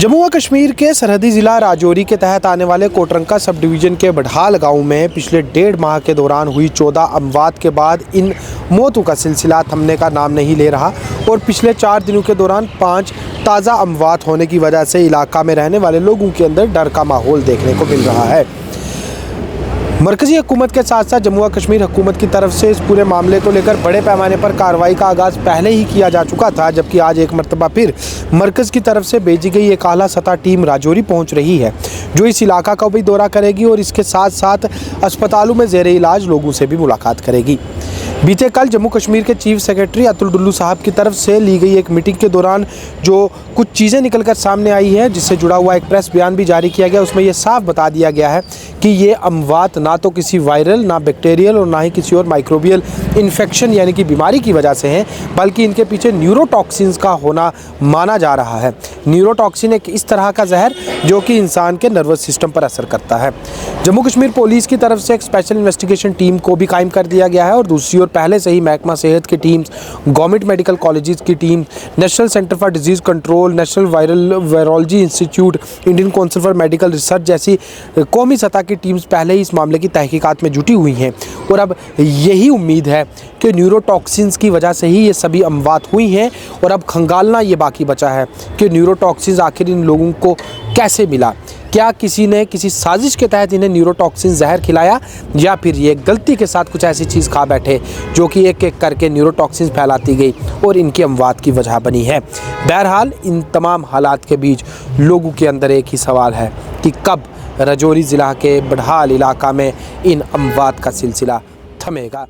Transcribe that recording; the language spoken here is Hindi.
जम्मू व कश्मीर के सरहदी ज़िला राजौरी के तहत आने वाले कोटरंका सब डिवीज़न के बढ़ाल गांव में पिछले 1.5 माह के दौरान हुई 14 अमवात के बाद इन मौतों का सिलसिला थमने का नाम नहीं ले रहा और पिछले 4 दिनों के दौरान 5 ताज़ा अमवात होने की वजह से इलाका में रहने वाले लोगों के अंदर डर का माहौल देखने को मिल रहा है। मरकज़ी हुकूमत के साथ साथ जम्मू व कश्मीर हुकूमत की तरफ से इस पूरे मामले को लेकर बड़े पैमाने पर कार्रवाई का आगाज़ पहले ही किया जा चुका था, जबकि आज एक मरतबा फिर मरकज़ की तरफ से भेजी गई एक आला सतह टीम राजौरी पहुंच रही है, जो इस इलाका का भी दौरा करेगी और इसके साथ साथ अस्पतालों में ज़ेरे इलाज लोगों से भी मुलाकात करेगी। बीते कल जम्मू कश्मीर के चीफ सेक्रेटरी अतुल डुल्लू साहब की तरफ से ली गई एक मीटिंग के दौरान जो कुछ चीज़ें निकलकर सामने आई है, जिससे जुड़ा हुआ एक प्रेस बयान भी जारी किया गया। उसमें ये साफ बता दिया गया है कि ये अमवात ना तो किसी वायरल, ना बैक्टीरियल और ना ही किसी और माइक्रोबियल इन्फेक्शन यानी कि बीमारी की वजह से हैं, बल्कि इनके पीछे न्यूरोटॉक्सिन्स का होना माना जा रहा है। न्यूरोटॉक्सिन एक इस तरह का जहर जो कि इंसान के नर्वस सिस्टम पर असर करता है। जम्मू कश्मीर पुलिस की तरफ से एक स्पेशल इन्वेस्टिगेशन टीम को भी कायम कर दिया गया है और दूसरी ओर पहले से ही महकमा सेहत की टीम्स, गवर्नमेंट मेडिकल कॉलेजेस की team, national centre for disease control, national virology institute, Indian council for medical research जैसी कौमी सतह की टीम्स पहले ही इस मामले की तहकीकात में जुटी हुई हैं और अब यही उम्मीद है कि न्यूरोटॉक्सिन्स की वजह से ही ये सभी अमवात हुई हैं और अब खंगालना ये बाकी बचा है कि न्यूरोटॉक्सिन्स आखिर इन लोगों को कैसे मिला। क्या किसी ने किसी साजिश के तहत इन्हें न्यूरोटॉक्सिन जहर खिलाया या फिर ये गलती के साथ कुछ ऐसी चीज़ खा बैठे जो कि एक एक करके न्यूरोटॉक्सिन फैलाती गई और इनकी अमवात की वजह बनी है। बहरहाल इन तमाम हालात के बीच लोगों के अंदर एक ही सवाल है कि कब राजौरी ज़िला के बढ़ाल इलाका में इन अमवात का सिलसिला थमेगा।